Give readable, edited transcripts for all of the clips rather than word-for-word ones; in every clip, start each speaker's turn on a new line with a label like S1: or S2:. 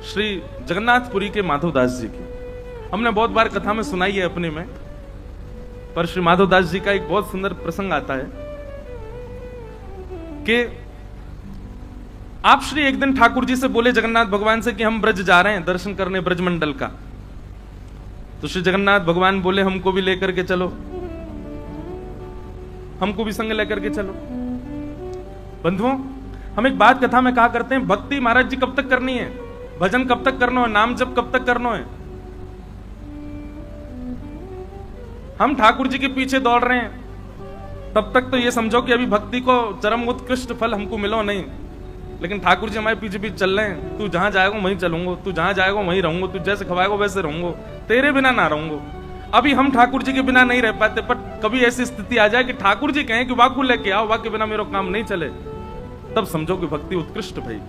S1: श्री जगन्नाथपुरी के माधवदास जी की। हमने बहुत बार कथा में सुनाई है अपने में, पर श्री माधवदास जी का एक बहुत सुंदर प्रसंग आता है कि आप श्री एक दिन ठाकुर जी से बोले जगन्नाथ भगवान से कि हम ब्रज जा रहे हैं दर्शन करने ब्रजमंडल का। तो श्री जगन्नाथ भगवान बोले हमको भी लेकर के चलो, हमको भी संग लेकर के चलो। बंधुओं, हम एक बात कथा में कहा करते हैं, भक्ति महाराज जी कब तक करनी है, भजन कब तक करना है, नाम जप कब तक करना है। हम ठाकुर जी के पीछे दौड़ रहे हैं तब तक तो ये समझो कि अभी भक्ति को चरम उत्कृष्ट फल हमको मिलो नहीं, लेकिन ठाकुर जी हमारे पीछे पीछे चल रहे हैं। तू जहां जाएगा वहीं चलूंगा, तू जहां जाएगा वहीं रहूंगा, तू जैसे खवाएगा वैसे रहूंगा, तेरे बिना ना रहूंगा। अभी हम ठाकुर जी के बिना नहीं रह पाते, पर कभी ऐसी स्थिति आ जाए कि ठाकुर जी कहें कि वाकु लेके आओ, वाक के बिना मेरा काम नहीं चले, तब समझो कि भक्ति उत्कृष्ट भाई।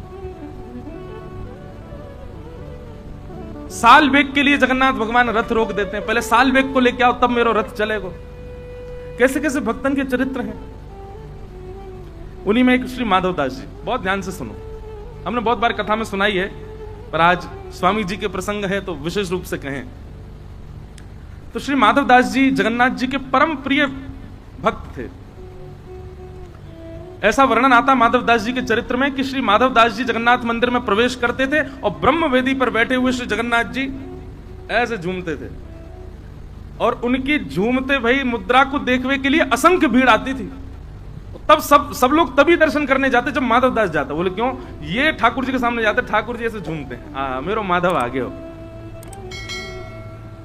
S1: साल वेग के लिए जगन्नाथ भगवान रथ रोक देते हैं, पहले साल वेग को लेके आओ तब मेरा रथ चलेगा। कैसे कैसे भक्तन के चरित्र हैं। उन्हीं में एक श्री माधवदास जी, बहुत ध्यान से सुनो, हमने बहुत बार कथा में सुनाई है, पर आज स्वामी जी के प्रसंग है तो विशेष रूप से कहें। तो श्री माधवदास जी जगन्नाथ जी के परम प्रिय भक्त थे। ऐसा वर्णन आता माधवदास जी के चरित्र में कि श्री माधवदास जी जगन्नाथ मंदिर में प्रवेश करते थे और ब्रह्म वेदी पर बैठे हुए श्री जगन्नाथ जी ऐसे झूमते थे, और उनकी झूमते भाई मुद्रा को देखने के लिए असंख्य भीड़ आती थी। तब सब लोग तभी दर्शन करने जाते जब माधवदास जाता। बोले क्यों? ये ठाकुर जी के सामने जाते, ठाकुर जी ऐसे झूमते हैं, मेरो माधव आगे हो।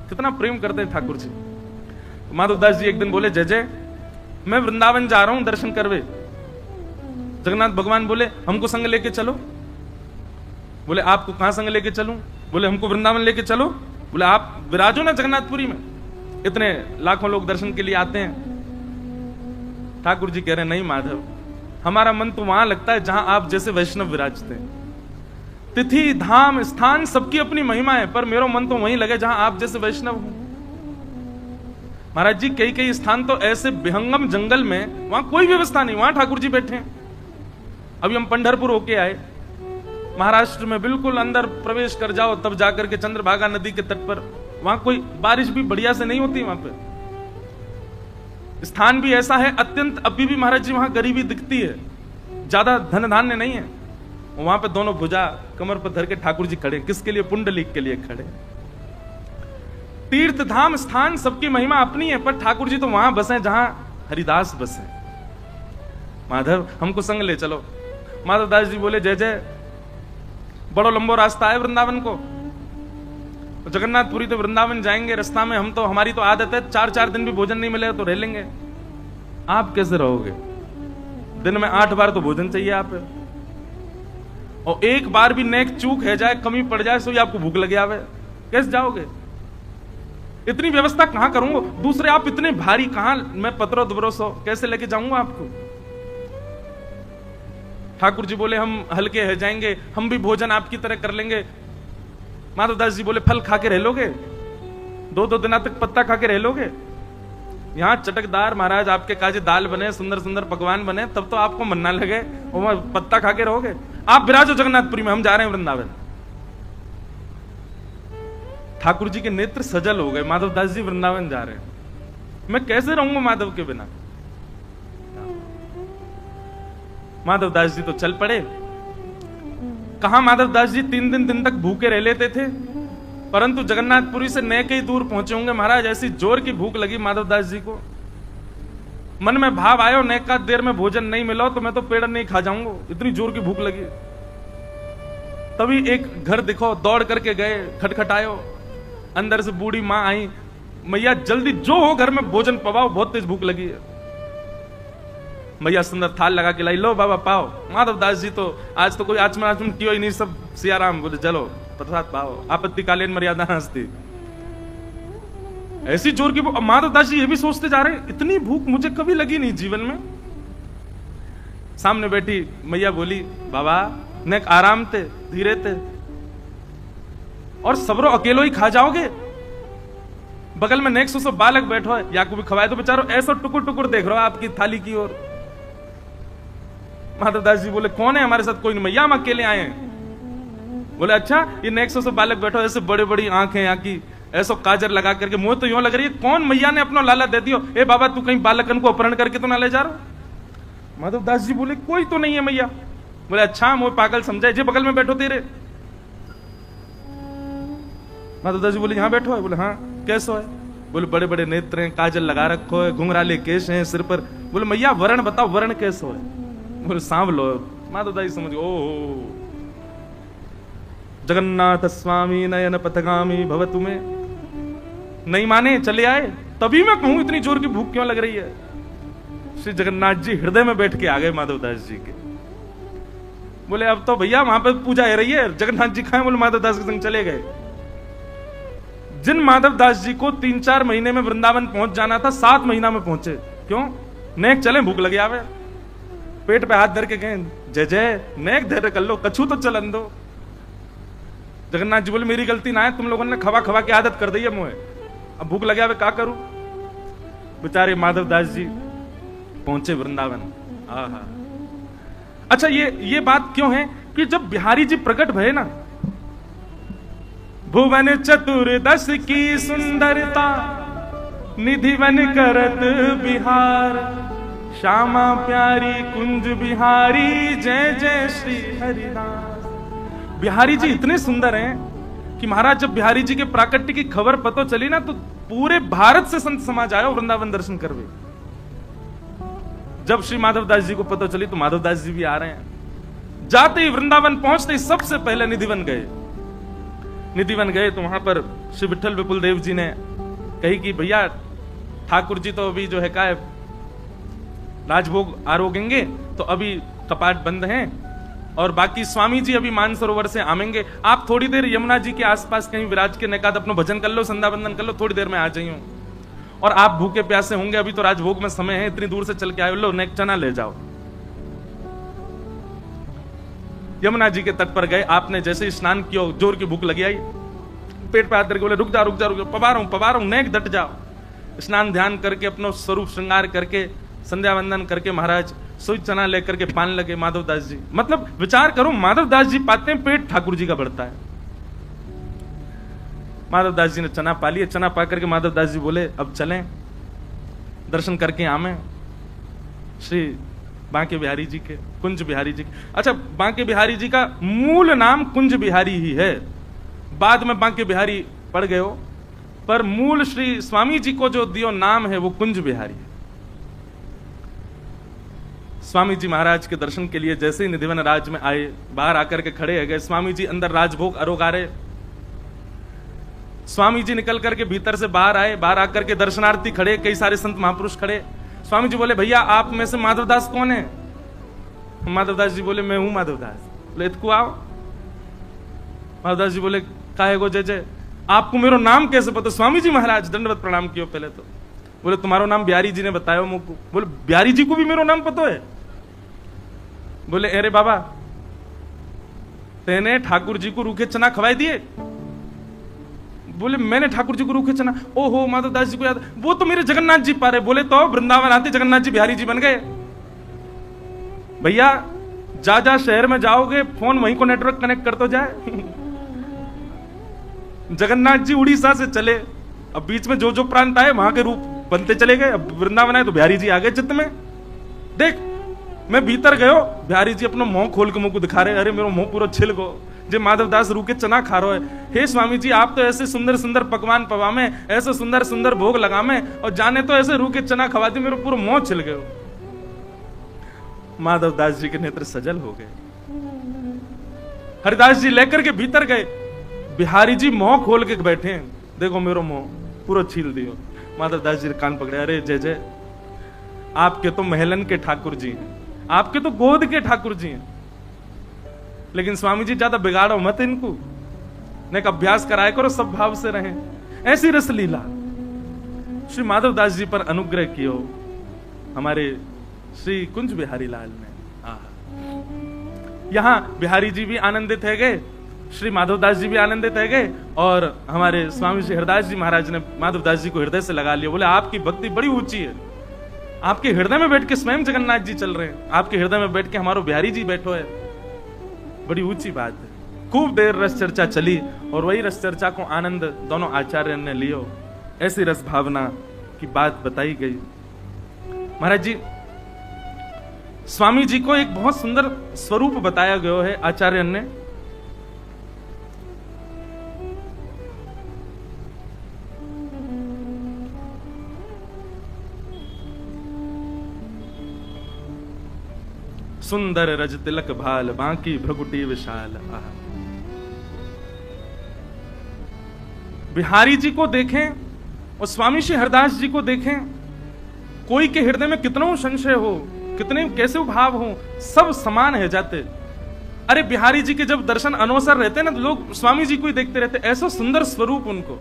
S1: कितना प्रेम करते हैं ठाकुर जी। माधवदास जी एक दिन बोले जय जय, मैं वृंदावन जा रहा हूं दर्शन करवे। जगन्नाथ भगवान बोले हमको संग लेके चलो। बोले आपको कहां संग लेके चलूं? बोले हमको वृंदावन लेके चलो। बोले आप विराजो ना जगन्नाथपुरी में, इतने लाखों लोग दर्शन के लिए आते हैं। ठाकुर जी कह रहे नहीं माधव, हमारा मन तो वहां लगता है जहां आप जैसे वैष्णव विराजते हैं। तिथि धाम स्थान सबकी अपनी महिमा है, पर मेरा मन तो वहीं लगे जहां आप जैसे वैष्णव हो। महाराज जी कई कई स्थान तो ऐसे विहंगम जंगल में, वहां कोई व्यवस्था नहीं, वहां ठाकुर जी बैठे हैं। अभी हम पंढरपुर होके आए, महाराष्ट्र में बिल्कुल अंदर प्रवेश कर जाओ तब जाकर के चंद्रभागा नदी के तट पर, वहां कोई बारिश भी बढ़िया से नहीं होती। वहां पे स्थान भी ऐसा है अत्यंत, अभी भी महाराज जी वहां गरीबी दिखती है, ज्यादा धन धान्य नहीं है। वहां पे दोनों भुजा कमर पर धर के ठाकुर जी खड़े, किसके लिए? पुंडलीक के लिए खड़े। तीर्थ धाम स्थान सबकी महिमा अपनी है, पर ठाकुर जी तो वहां बसे जहां हरिदास बसे। माधव हमको संग ले चलो। माधवदास जी बोले जय जय, बड़ा लंबा रास्ता है वृंदावन को, जगन्नाथपुरी तो वृंदावन जाएंगे, रास्ता में हम तो, हमारी तो आदत है 4-4 दिन भी भोजन नहीं मिलेगा तो रह लेंगे। आप कैसे रहोगे? दिन में 8 बार तो भोजन चाहिए आप, और एक बार भी नेक चूक है जाए, कमी पड़ जाए, सो आपको भूख लगे आवे, कैसे जाओगे? इतनी व्यवस्था कहां करूंगा? दूसरे आप इतने भारी, कहां मैं पत्रो दुबरो सो कैसे लेके जाऊंगा आपको? ठाकुर जी बोले हम हल्के है जाएंगे, हम भी भोजन आपकी तरह कर लेंगे। माधवदास जी बोले फल खा के रह लोगे? 2-2 दिन तक पत्ता खा के रह लोगे? यहां चटकदार महाराज आपके काजे दाल बने, सुंदर सुंदर पकवान बने, तब तो आपको मन ना लगे, और पत्ता खा के रहोगे? आप विराजो जगन्नाथपुरी में, हम जा रहे हैं वृंदावन। ठाकुर जी के नेत्र सजल हो गए, माधवदास जी वृंदावन जा रहे हैं, मैं कैसे रहूंगा माधव के बिना? माधवदास जी तो चल पड़े। कहा माधवदास जी 3 दिन तक भूखे रह लेते थे, परंतु जगन्नाथपुरी से नए कई दूर पहुंचे होंगे महाराज, ऐसी जोर की भूख लगी माधवदास जी को, मन में भाव आयो नए का देर में भोजन नहीं मिला तो मैं तो पेड़ नहीं खा जाऊंगा, इतनी जोर की भूख लगी। तभी एक घर दिखो, दौड़ करके गए, खटखटायो, अंदर से बूढ़ी मां आई, मैया जल्दी जो हो घर में भोजन पवाओ, बहुत तेज भूख लगी है। मैया सुंदर थाल लगा के लाई, लो बाबा पाओ। माधवदास जी तो आज तो कोई आचमन कियो ही नहीं, सब सियाराम बोले चलो प्रसाद पाओ, आपत्तिकालीन मर्यादा हंसती। ऐसी जोर की भूख। माधवदास जी ये भी सोचते जा रहे हैं इतनी भूख मुझे कभी लगी नहीं जीवन में। सामने बैठी मैया बोली बाबा नेक आराम थे, धीरे थे, और सबरो अकेलो ही खा जाओगे? बगल में नेक सो बालक बैठो है, या को भी खवाए तो बेचारो ऐसा टुकुर टुकुर देख रहा आपकी थाली की ओर। माधवदास जी बोले कौन है हमारे साथ? कोई नहीं, मैया हम अकेले आए हैं। बोले अच्छा, ये नेक्सो से बालक बैठो, ऐसे बड़े बड़ी आंखें यहाँ की, ऐसा काजर लगा करके, मुंह तो यूं लग रही है कौन मैया ने अपना लाला दे दियो। ए बाबा, तू कहीं बालकन को अपहरण करके तो ना ले जा रहा। माधव दास जी बोले कोई तो नहीं है मैया। बोले अच्छा, मुझे पागल समझाए, जे बगल में बैठो तेरे। माधव दास जी बोले यहाँ बैठो है। बोले हाँ, कैसो है? बोले बड़े बड़े नेत्र हैं, काजल लगा रखो है, घुंघराले केश हैं सिर पर। बोले मैया वर्ण बताओ, वर्ण कैसो है? बोले सांवलो। माधव दास जी समझ, ओ जगन्नाथ स्वामी नयन पथगामी भव। तुम्हें नहीं माने, चले आए। तभी मैं कहूं इतनी जोर की भूख क्यों लग रही है। श्री जगन्नाथ जी हृदय में बैठ के आ गए माधव दास जी के। बोले अब तो भैया वहां पर पूजा हो रही है, जगन्नाथ जी खाए। बोले माधव दास के संग चले गए। जिन माधव दास जी को 3-4 महीने में वृंदावन पहुंच जाना था, 7 महीना में पहुंचे। क्यों? नेक चले, भूख लगे आवे। पेट पे हाथ धर के कहें जय जय, नेक धैर्य कर लो, कछू तो चलन दो। जगन्नाथ जी बोले मेरी गलती ना है, तुम लोगों ने खवा खवा की आदत कर दी है मुझे, अब भूख लगे आवे, क्या करूं। बेचारे माधव दास जी पहुंचे वृंदावन। आहा। अच्छा, ये बात क्यों है कि जब बिहारी जी प्रकट भये ना, भुवन चतुर्दश की सुंदरता निधि वन करत बिहार, श्यामा प्यारी कुंज बिहारी जय जय श्री हरिदास। बिहारी जी इतने सुंदर हैं कि महाराज जब बिहारी जी के प्राकट्य की खबर पता चली ना, तो पूरे भारत से संत समाज आया वृंदावन दर्शन करवे। जब श्री माधव दास जी को पता चली तो माधव दास जी भी आ रहे हैं। जाते ही वृंदावन पहुंचते ही सबसे पहले निधिवन गए। निधिवन गए तो वहां पर श्री विठल विपुल देव जी ने कही कि भैया ठाकुर जी तो अभी जो है का राजभोग आरोगेंगे, तो अभी कपाट बंद हैं, और बाकी स्वामी जी अभी मानसरोवर से आमेंगे। आप थोड़ी देर यमुना जी के आसपास कहीं विराज के नेकाद अपना भजन कर लो, संध्या बंदन कर लो, थोड़ी देर में आ जाइयो। और आप भूखे प्यासे होंगे, अभी तो राजभोग में समय है, इतनी दूर से चल के आए, लो नेक चना ले जाओ। यमुना जी के तट पर गए। आपने जैसे ही स्नान किया, जोर की भूख लगी आई, पेट पे हाथ धर के बोले रुक जा रुक जा रुक जा, पवा रहा हूं, नेक डट जाओ। स्नान ध्यान करके अपना स्वरूप श्रृंगार करके संध्या वंदन करके महाराज सोई चना लेकर के पान लगे माधव दास जी। मतलब विचार करो, माधव दास जी पाते हैं, पेट ठाकुर जी का बढ़ता है। माधव दास जी ने चना पा लिया। चना पा करके माधव दास जी बोले अब चलें, दर्शन करके आमे श्री बांके बिहारी जी के, कुंज बिहारी जी के। अच्छा, बांके बिहारी जी का मूल नाम कुंज बिहारी ही है, बाद में बांके बिहारी पड़ गए हो, पर मूल श्री स्वामी जी को जो दियो नाम है वो कुंज बिहारी है। स्वामी जी महाराज के दर्शन के लिए जैसे ही निधिवन राज में आए, बाहर आकर के खड़े हो गए। स्वामी जी अंदर राजभोग अरोगारे। स्वामी जी निकल करके भीतर से बाहर आए, बाहर आकर के दर्शनार्थी खड़े, कई सारे संत महापुरुष खड़े। स्वामी जी बोले भैया आप में से माधव दास कौन है? माधव दास जी बोले मैं हूं माधव दास। बोले इतको आओ। माधव दास जी बोले काहे गो जय जय, आपको मेरा नाम कैसे पता? स्वामी जी महाराज दंडवत प्रणाम कियो पहले तो। बोले तुम्हारा नाम बिहारी जी ने बताया मुझको। बोले बिहारी जी को भी मेरा नाम पता है? बोले अरे बाबा तेने ठाकुर जी को रूखे चना खवाई दिए? बोले मैंने ठाकुर जी को रूखे चना? ओहो माधव दास जी को याद, वो तो मेरे जगन्नाथ जी पारे। बोले तो वृंदावन आते जगन्नाथ जी बिहारी जी बन गए। भैया जा जा शहर में जाओगे, फोन वहीं को नेटवर्क कनेक्ट कर तो जाए। जगन्नाथ जी उड़ीसा से चले, अब बीच में जो जो प्रांत आए वहां के रूप बनते चले गए। अब वृंदावन आए तो बिहारी जी आ गए चित्त में। देख मैं भीतर गयो, बिहारी जी अपना मुंह खोल के मुंह को दिखा रहे, अरे मेरा मुंह पूरा छिल गो, जे माधव दास रूके चना खा रहे है। हे स्वामी जी आप तो ऐसे सुंदर सुंदर पकवान पवामे, ऐसे सुंदर सुंदर भोग लगामे, और जाने तो ऐसे रूके चना खवा दी, मेरा पूरा मुंह छिल गयो। माधव दास जी के नेत्र सजल हो गए। हरिदास जी लेकर के भीतर गए, बिहारी जी मुंह खोल के बैठे, देखो मेरा मुंह पूरा छील दियो। माधव दास जी कान पकड़े, अरे जय जय, आपके तो महलन के ठाकुर जी हैं, आपके तो गोद के ठाकुर जी हैं, लेकिन स्वामी जी ज्यादा बिगाड़ो मत इनको, नेक अभ्यास कराया करो, सब भाव से रहें। ऐसी रस लीला श्री माधव दास जी पर अनुग्रह कियो हमारे श्री कुंज बिहारी लाल ने। यहां बिहारी जी भी आनंदित है गए, श्री माधव दास जी भी आनंदित है गए, और हमारे स्वामी श्री हरदास जी महाराज ने माधव दास जी को हृदय से लगा लिया। बोले आपकी भक्ति बड़ी ऊंची है, आपके हृदय में बैठ के स्वयं जगन्नाथ जी चल रहे हैं, आपके हृदय में बैठ के हमारो बिहारी जी बैठो है, बड़ी ऊंची बात है। खूब देर रस चर्चा चली और वही रस चर्चा को आनंद दोनों आचार्य ने लियो। ऐसी रस भावना की बात बताई गई। महाराज जी, स्वामी जी को एक बहुत सुंदर स्वरूप बताया गया है आचार्य ने। सुंदर रज तिलक भाल बांकी भ्रगुटी विशाल। बिहारी जी को देखें और स्वामी श्री हरदास जी को देखें, कोई के हृदय में कितना संशय हो, कितने कैसे भाव हो, सब समान है जाते। अरे बिहारी जी के जब दर्शन अनवसर रहते ना तो लोग स्वामी जी को ही देखते रहते। ऐसा सुंदर स्वरूप उनको,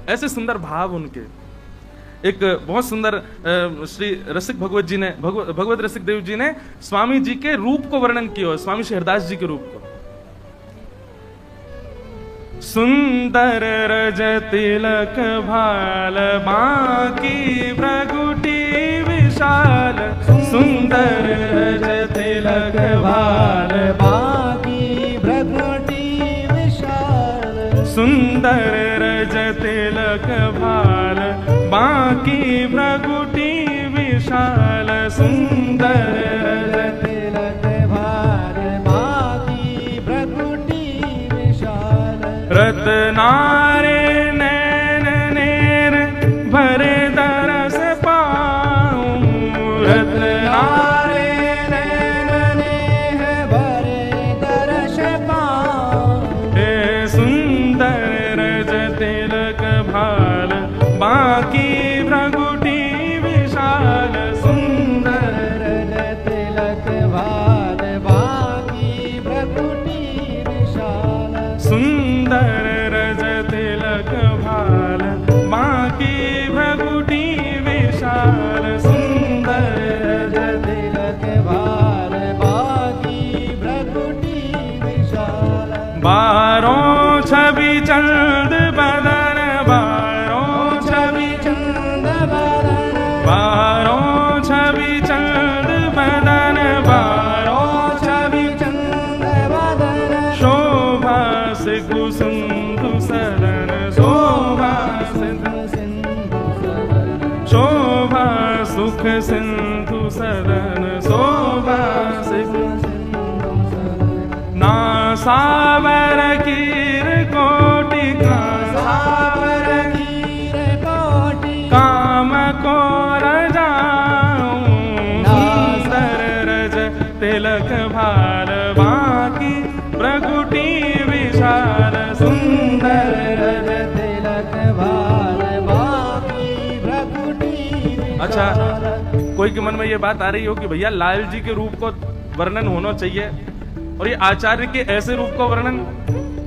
S1: ऐसे सुंदर भाव उनके। एक बहुत सुंदर श्री रसिक भगवत जी ने भगवत रसिक देव जी ने स्वामी जी के रूप को वर्णन किया है, स्वामी श्री हरदास जी के रूप को। सुंदर रज तिलक भाल बांकी भ्रगुटी विशाल। सुंदर रज तिलक भाल बांकी भ्रगुटी विशाल। सुंदर रज तिलक भाल बांकी भ्रगुटी विशाल। सुंदर रज तिलक भाल बांकी भ्रगुटी विशाल। रत्नारे नैन नेर भरे दरस पाऊं। रत्नारे नैन नेर भरे दरस पाऊं। हे सुंदर रज तिलक भाल बांकी भ्रगुटी विशाल। सुंदर रज तिलक भाल बांकी भ्रगुटी विशाल। सुंदर रज तिलक भाल बांकी भ्रगुटी विशाल। सुंदर रज तिलक भाल बांकी भ्रगुटी विशाल। बारों छवि चंद बदन, बारों छवि चंद बदन, बारों छवि चंद बदन, बारों छवि चंद बदन। शोभा सिंधु सिंधु सदन, शोभा सिंधु सिंधु सदन। शोभा सुख सिंधु सदन, शोभा सिंधु सिंधु सदन। नासावर कीर कोटि का, सावर कीर कोटि काम को रजाऊं। सुंदर रज तिलक भाल बांकी भ्रगुटी विशाल। सुंदर रज तिलक भाल बांकी भ्रगुटी विशाल। अच्छा, कोई के मन में ये बात आ रही हो कि भैया लाल जी के रूप को वर्णन होना चाहिए और ये आचार्य के ऐसे रूप को वर्णन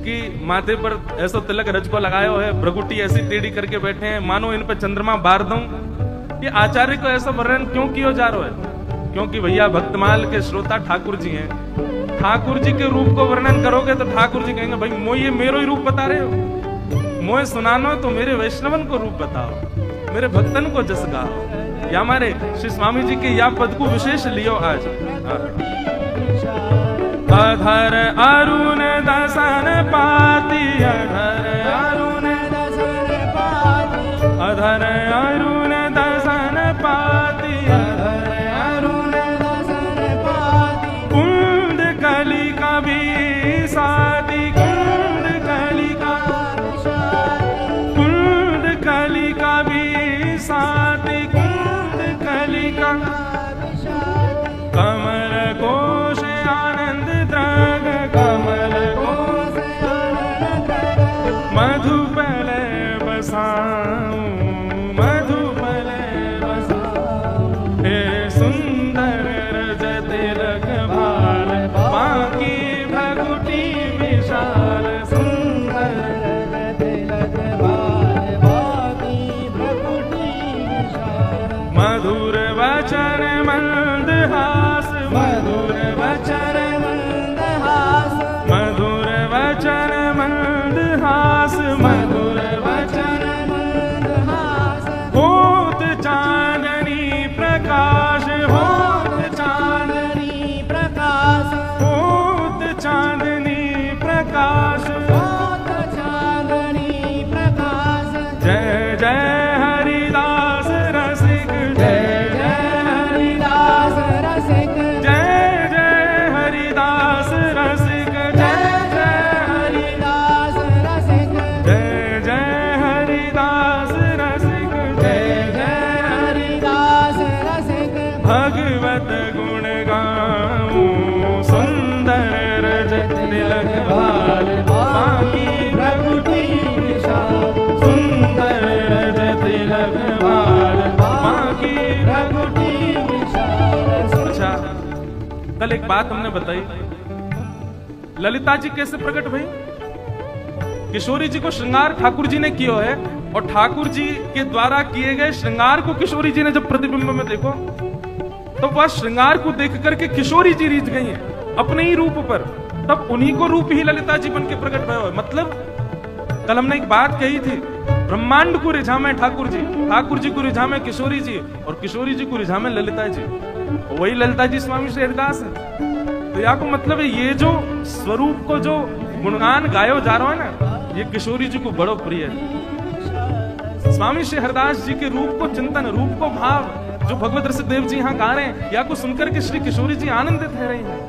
S1: कि माथे पर ऐसा तिलक रज को लगाया है, भ्रगुटी ऐसी टेढ़ी करके बैठे हैं मानो इन पे चंद्रमा बार दूं। ये आचार्य को ऐसा वर्णन क्यों किया जा रहा है? क्योंकि भैया भक्तमाल के श्रोता ठाकुर जी हैं। ठाकुर जी के रूप को वर्णन करोगे तो ठाकुर जी कहेंगे भाई मोह ये मेरो ही रूप बता रहे हो, मोह सुनानो तो मेरे वैष्णवन को रूप बताओ, मेरे भक्तन को जस गाओ। या हमारे श्री स्वामी जी के या पद को विशेष लियो आज। अधर अरुण दसन पाती, अधर अरुण दसन पाती, अधर अरुण दसन पाती, अधर अरुण दसन पाती। कुंद कली का भी सादी, कुंद कली का, कुंद कली का भी सादी, कुंद कली का। कमल कोश आनंद द्रग, कमल कोश आनंद द्रग। मधुपल बसाऊं, मधुपल बसाऊं। हे सुंदर रज तिलक भाल बांकी भ्रगुटी विशाल। सुंदर रज तिलक भाल बांकी भ्रगुटी विशाल। मधुर वचन मंद हास, मधुर वचन मंद हास, मधुर वचन मंद हास, मधुर वचन मंद हास। होत चांदनी प्रकाश, होत चांदनी प्रकाश, होत चांदनी प्रकाश। कल एक बात हमने बताई, ललिता जी कैसे प्रकट भई? किशोरी जी को श्रृंगार ठाकुर जी ने किया है, और ठाकुर जी के द्वारा किए गए श्रृंगार को किशोरी जी ने जब प्रतिबिंब में देखो, तो वह श्रृंगार को देख करके किशोरी जी रीझ गई हैं अपने ही रूप पर। तब उन्हीं को रूप ही ललिता जी बन के प्रकट भय। मतलब कल हमने एक बात कही थी, ब्रह्मांड को रिझा में ठाकुर जी को रिझा में किशोरी जी, और किशोरी जी को रिझा में ललिता जी। वही ललिता जी स्वामी श्री हरिदास है। तो यहाँ को मतलब है, ये जो स्वरूप को जो गुणगान गायो जा रहा है ना, ये किशोरी जी को बड़ो प्रिय है। स्वामी श्री हरिदास जी के रूप को चिंतन, रूप को भाव जो भगवत रसिकदेव जी यहाँ गा रहे हैं, या को सुनकर के श्री किशोरी जी आनंदित है रही हैं।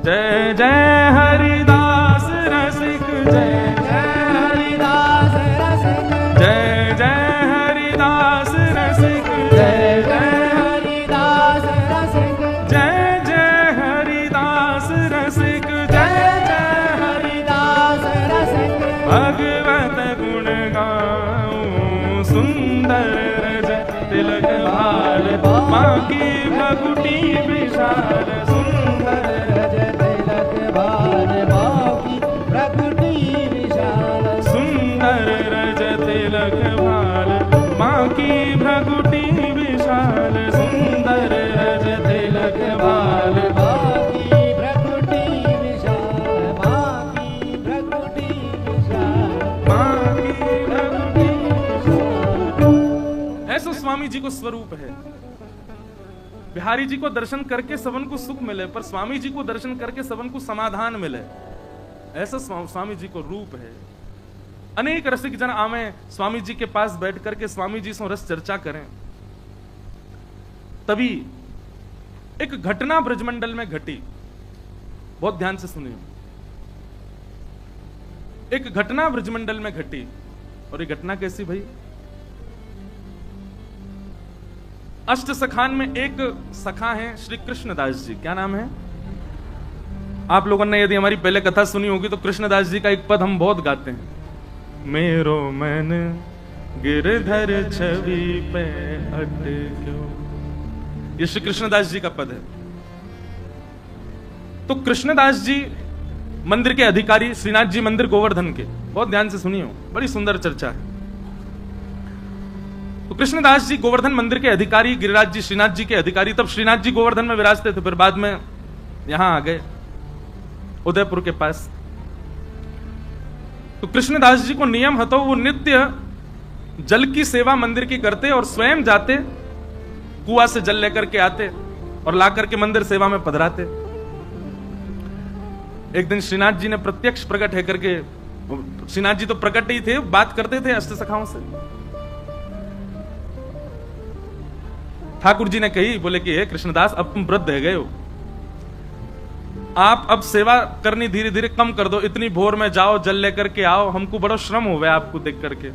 S1: जय जय हरिदास रसिक, जय जय हरिदास रसिक, जय जय हरिदास रसिक, जय जय हरिदास रसिक, जय जय हरिदास रसिक, जय जय हरिदास रसिक। भगवत गुण गाऊं सुंदर रज तिलक भाल, माँ की भगुटी विशाल, सुंदर रज तिलक भाल, माँ की भगुटी विशाल, सुंदर रज तिलक भाल, माँ की भगुटी विशाल, सुंदर रज तिलक भाल, माँ की भगुटी विशाल, माँ की भगुटी विशाल, माँ की भगुटी विशाल। ऐसा स्वामी जी को स्वरूप है। बिहारी जी को दर्शन करके सबन को सुख मिले, पर स्वामी जी को दर्शन करके सबन को समाधान मिले, ऐसा स्वामी जी को रूप है। अनेक रसिक जन आवे स्वामी जी के पास बैठ करके स्वामी जी से रस चर्चा करें। तभी एक घटना ब्रजमंडल में घटी, बहुत ध्यान से सुनिए। एक घटना ब्रजमंडल में घटी, और ये घटना कैसी भाई? अष्ट सखान में एक सखा है श्री कृष्णदास जी। क्या नाम है? आप लोगों ने यदि हमारी पहले कथा सुनी होगी तो कृष्णदास जी का एक पद हम बहुत गाते हैं, मेरो मन गिरधर छवि पे अटक्यो। ये श्री कृष्णदास जी का पद है। तो कृष्णदास जी मंदिर के अधिकारी, श्रीनाथ जी मंदिर गोवर्धन के, बहुत ध्यान से सुनिए, बड़ी सुंदर चर्चा है। तो कृष्णदास जी गोवर्धन मंदिर के अधिकारी, गिरिराज जी श्रीनाथ जी के अधिकारी। तब श्रीनाथ जी गोवर्धन में विराजते थे, फिर बाद में यहां आ गए उदयपुर के पास। तो कृष्णदास जी को नियम हतो, वो नित्य जल की सेवा मंदिर की करते और स्वयं जाते, कुआं से जल लेकर के आते और ला करके मंदिर सेवा में पधराते। एक दिन श्रीनाथ जी ने प्रत्यक्ष प्रकट है करके, श्रीनाथ जी तो प्रकट ही थे, बात करते थे अष्ट सखाओं से। ठाकुर जी ने कही, बोले कि हे कृष्णदास, अब तुम वृद्ध है गए हो, आप अब सेवा करनी धीरे धीरे कम कर दो, इतनी भोर में जाओ जल लेकर के आओ, हमको बड़ा श्रम हो गया आपको देख करके।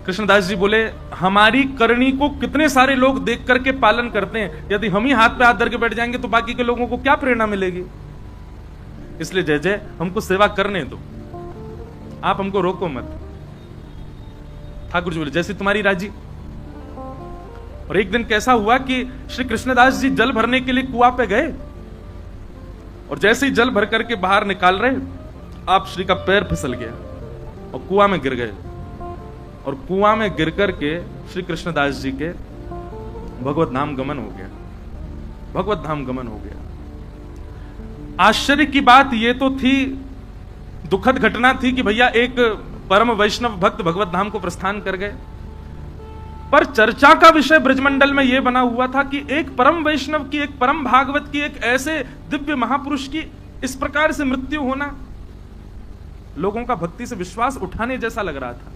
S1: कृष्णदास जी बोले, हमारी करनी को कितने सारे लोग देख करके पालन करते हैं, यदि हम ही हाथ पे हाथ धर के बैठ जाएंगे तो बाकी के लोगों को क्या प्रेरणा मिलेगी? इसलिए जय जय हमको सेवा करने दो, आप हमको रोको मत। ठाकुर जी बोले, जैसी तुम्हारी राजी। और एक दिन कैसा हुआ कि श्री कृष्णदास जी जल भरने के लिए कुआं पे गए, और जैसे ही जल भर करके बाहर निकाल रहे, आप श्री का पैर फिसल गया और कुआं में गिर गए। और कुआं में गिर करके श्री कृष्णदास जी के भगवत धाम गमन हो गया, भगवत धाम गमन हो गया। आश्चर्य की बात यह तो थी, दुखद घटना थी कि भैया एक परम वैष्णव भक्त भगवत धाम को प्रस्थान कर गए, पर चर्चा का विषय ब्रजमंडल में यह बना हुआ था कि एक परम वैष्णव की, एक परम भागवत की, एक ऐसे दिव्य महापुरुष की इस प्रकार से मृत्यु होना लोगों का भक्ति से विश्वास उठाने जैसा लग रहा था।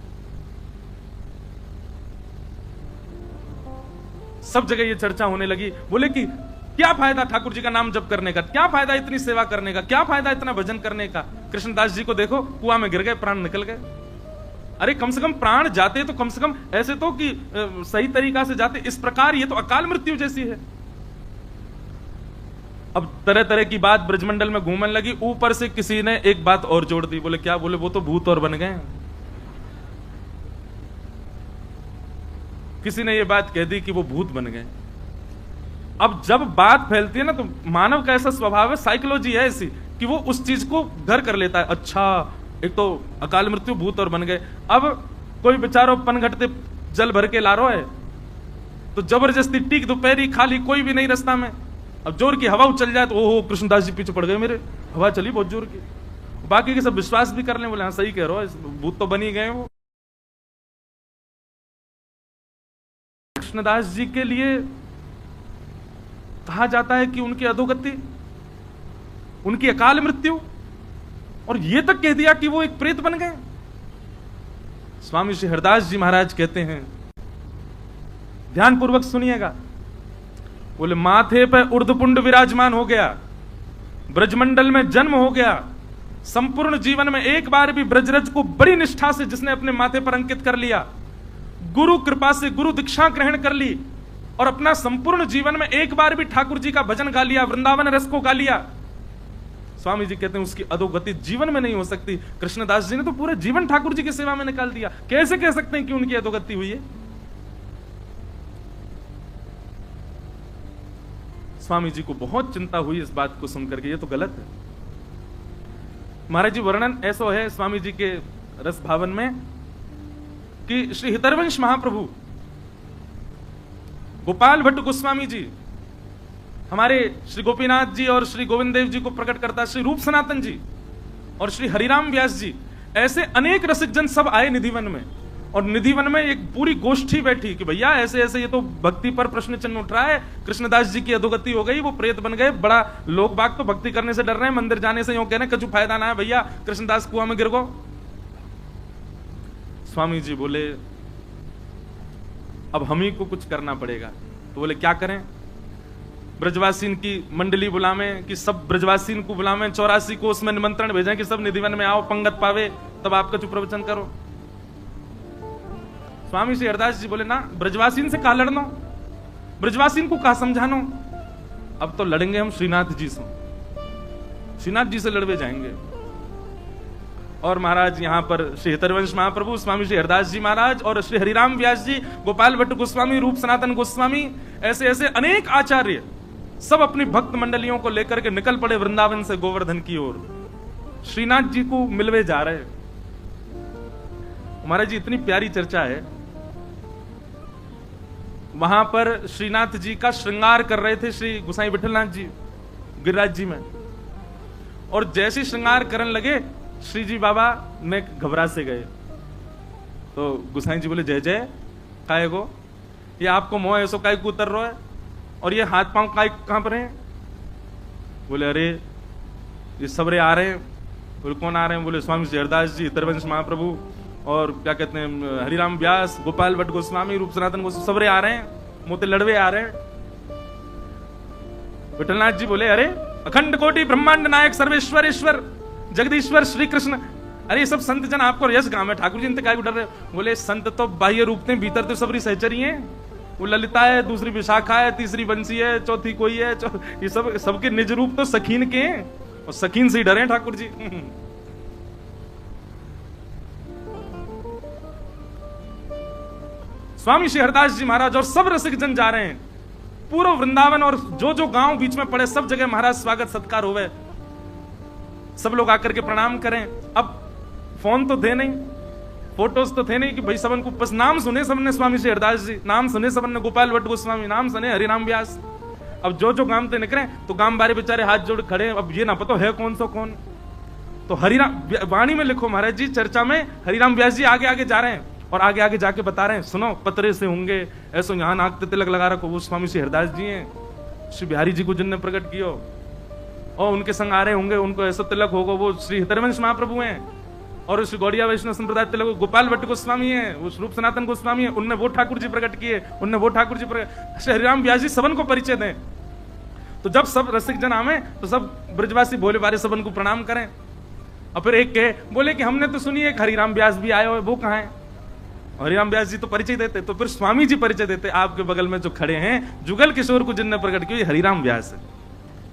S1: सब जगह ये चर्चा होने लगी। बोले कि क्या फायदा ठाकुर जी का नाम जप करने का, क्या फायदा इतनी सेवा करने का, क्या फायदा इतना भजन करने का। कृष्णदास जी को देखो, कुआं में गिर गए, प्राण निकल गए। अरे कम से कम प्राण जाते तो कम से कम ऐसे तो कि सही तरीका से जाते, इस प्रकार ये तो अकाल मृत्यु जैसी है। अब तरह तरह की बात ब्रजमंडल में घूमने लगी। ऊपर से किसी ने एक बात और जोड़ दी। बोले क्या? बोले वो तो भूत और बन गए। किसी ने ये बात कह दी कि वो भूत बन गए। अब जब बात फैलती है ना, तो मानव का ऐसा स्वभाव है, साइकोलॉजी है ऐसी कि वो उस चीज को घर कर लेता है। अच्छा, एक तो अकाल मृत्यु भूत और बन गए, अब कोई बेचारो पनघटते जल भर के ला रहा है, तो जबरदस्ती टीक दोपहरी खाली, कोई भी नहीं रास्ता में, अब जोर की हवा चल जाए तो ओहो कृष्णदास जी पीछे पड़ गए मेरे, हवा चली बहुत जोर की। बाकी के सब विश्वास भी कर लें, बोले हाँ सही कह रहे हो, भूत तो बन ही गए वो। कृष्णदास जी के लिए कहा जाता है कि उनकी अधोगति, उनकी अकाल मृत्यु, और यह तक कह दिया कि वो एक प्रेत बन गए। स्वामी श्री हरदास जी महाराज कहते हैं, ध्यानपूर्वक सुनिएगा, बोले माथे पर ऊर्ध्वपुंड विराजमान हो गया, ब्रजमंडल में जन्म हो गया, संपूर्ण जीवन में एक बार भी ब्रजरज को बड़ी निष्ठा से जिसने अपने माथे पर अंकित कर लिया, गुरु कृपा से गुरु दीक्षा ग्रहण कर ली, और अपना संपूर्ण जीवन में एक बार भी ठाकुर जी का भजन गा लिया, वृंदावन रस को गा लिया, स्वामी जी कहते हैं उसकी अधोगति जीवन में नहीं हो सकती। कृष्णदास जी ने तो पूरे जीवन ठाकुर जी की सेवा में निकाल दिया, कैसे कह सकते हैं कि उनकी अधोगति हुई है? स्वामी जी को बहुत चिंता हुई इस बात को सुनकर के, ये तो गलत है। महाराज जी वर्णन ऐसा है स्वामी जी के रस भावन में कि श्री हितरवंश महाप्रभु गोपाल भट्ट गोस्वामी जी हमारे श्री गोपीनाथ जी और श्री गोविंद देव जी को प्रकट करता, श्री रूप सनातन जी और श्री हरिराम व्यास जी, ऐसे अनेक रसिक जन सब आए निधिवन में, और निधिवन में एक पूरी गोष्ठी बैठी कि भैया ऐसे ऐसे ये तो भक्ति पर प्रश्न चिन्ह उठ रहा है, कृष्णदास जी की अधोगति हो गई, वो प्रेत बन गए, बड़ा लोग बाग तो भक्ति करने से डर रहे हैं, मंदिर जाने से यूं कह रहे हैं कुछ फायदा ना है भैया, कृष्णदास कुआं में गिर गो। स्वामी जी बोले अब हम ही को कुछ करना पड़ेगा। तो बोले क्या करें? ब्रजवासीन की मंडली बुलावें कि सब ब्रजवासीन को बुलावें, 84 को उसमें निमंत्रण भेजें कि सब निधिवन में आओ, पंगत पावे, तब आपका जो प्रवचन करो। स्वामी श्री हरदास जी बोले ना, ब्रजवासीन से कहा लड़नो, ब्रजवासीन को कहा समझानो, अब तो लड़ेंगे हम श्रीनाथ जी से, श्रीनाथ जी से लड़वे जाएंगे। और महाराज यहाँ पर श्री हितरवंश महाप्रभु, स्वामी श्री हरदास जी महाराज और श्री हरिराम व्यास जी, गोपाल भट्ट गोस्वामी, रूप सनातन गोस्वामी, ऐसे ऐसे अनेक आचार्य सब अपनी भक्त मंडलियों को लेकर के निकल पड़े वृंदावन से गोवर्धन की ओर, श्रीनाथ जी को मिलवे जा रहे। महाराज जी इतनी प्यारी चर्चा है, वहां पर श्रीनाथ जी का श्रृंगार कर रहे थे श्री गुसाई विठलनाथ जी गिरिराज जी में, और जैसे श्रृंगार करने लगे श्री जी बाबा ने घबरा से गए। तो गुसाई जी बोले जय जय काय गो, ये आपको मोह ऐसो काय को उतर रहा है, और ये हाथ पांव काय कहां पर हैं? बोले अरे ये सबरे आ रहे हैं। बोले कौन आ रहे हैं? बोले स्वामी श्री हरदास जी, हितरवंश महाप्रभु और क्या कहते हैं हरिराम व्यास, गोपाल भट्ट गोस्वामी, रूप सनातन गोस्वामी, सबरे आ रहे हैं, मोते लड़वे आ रहे हैं। विठलनाथ जी बोले अरे अखंड कोटि ब्रह्मांड नायक सर्वेश्वर ईश्वर जगदीश्वर श्री कृष्ण, अरे ये सब संत जन आपको यश गांव है, ठाकुर जी इनसे काय डर रहे? बोले संत तो बाह्य रूप थे, भीतर तो सबरी सहचरी हैं, वो ललिता है, दूसरी विशाखा है, तीसरी बंसी है, चौथी कोई है, ये सब सबके निज रूप तो सखीन के हैं, और सखीन से ही डरे ठाकुर जी। स्वामी श्री हरदास जी महाराज और सब रसिक जन जा रहे हैं, पूरा वृंदावन और जो जो गांव बीच में पड़े सब जगह महाराज स्वागत सत्कार होवे, सब लोग आकर के प्रणाम करें। अब फोन तो थे नहीं, फोटोज तो थे नहीं कि भाई सबन को बस नाम सुने सबने स्वामी श्री हरदास जी, नाम सुने सबन ने गोपाल भट्ट गोस्वामी, नाम सुने हरिराम व्यास। अब जो जो गांव से निकले तो गांव बारे बेचारे हाथ जोड़ खड़े, अब ये ना पता है कौन सो कौन। तो हरिराम वाणी में लिखो महाराज जी, चर्चा में हरिराम व्यास जी आगे आगे जा रहे हैं और आगे आगे जाके बता रहे हैं, सुनो पतरे से होंगे ऐसो, यहाँ नाक तिलक लगा रखो, वो स्वामी श्री हरदास जी हैं, श्री बिहारी जी को जिनने प्रकट किया, और उनके संग आ रहे होंगे, उनको ऐसा तिलक होगा, वो श्री हितरवंश महाप्रभु हैं, और श्री गौड़िया वैष्णव संप्रदाय तिलक गोपाल भट्ट गोस्वामी है, वो रूप सनातन गोस्वामी है, उनने वो ठाकुर जी प्रकट किए, उनने वो ठाकुर जी प्रकट, श्री हरिराम व्यास जी सबन को परिचय दें। तो जब सब रसिक जन आवे तो सब ब्रजवासी भोले बारे सबन को प्रणाम करें, और फिर एक कहे बोले कि हमने तो सुनी है हरिराम व्यास भी आए हुए, वो कहाँ है? हरिराम व्यास जी तो परिचय देते, तो फिर स्वामी जी परिचय देते, आपके बगल में जो खड़े हैं जुगल किशोर को जिनने प्रकट किया हरिराम व्यास है।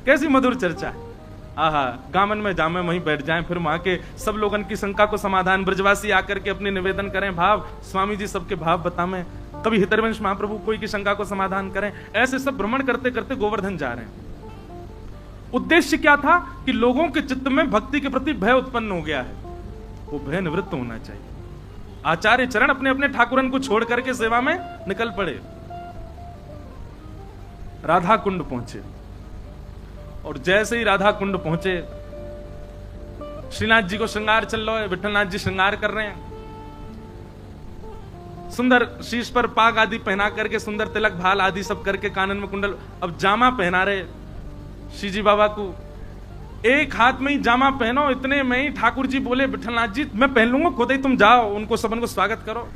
S1: कैसी मधुर चर्चा है। आहा, गामन में जामे वहीं बैठ जाएं, फिर वहां के सब लोगन की शंका को समाधान ब्रजवासी आकर के अपने निवेदन करें, भाव स्वामी जी सबके भाव बतावें, कभी हितरवंश महाप्रभु कोई की शंका को समाधान करें। ऐसे सब भ्रमण करते करते गोवर्धन जा रहे हैं। उद्देश्य क्या था कि लोगों के चित्त में भक्ति के प्रति भय उत्पन्न हो गया है, वो भय निवृत्त होना चाहिए। आचार्य चरण अपने अपने ठाकुरन को छोड़ करके सेवा में निकल पड़े। राधा कुंड पहुंचे और जैसे ही राधा कुंड पहुंचे, श्रीनाथ जी को श्रृंगार चल रहा है, विठलनाथ जी श्रृंगार कर रहे हैं, सुंदर शीश पर पाग आदि पहना करके, सुंदर तिलक भाल आदि सब करके, कानन में कुंडल, अब जामा पहना रहे श्री जी बाबा को। एक हाथ में ही जामा पहनो, इतने में ही ठाकुर जी बोले, विठलनाथ जी मैं पहन लूंगा, खुद ही तुम जाओ, उनको सबन को स्वागत करो।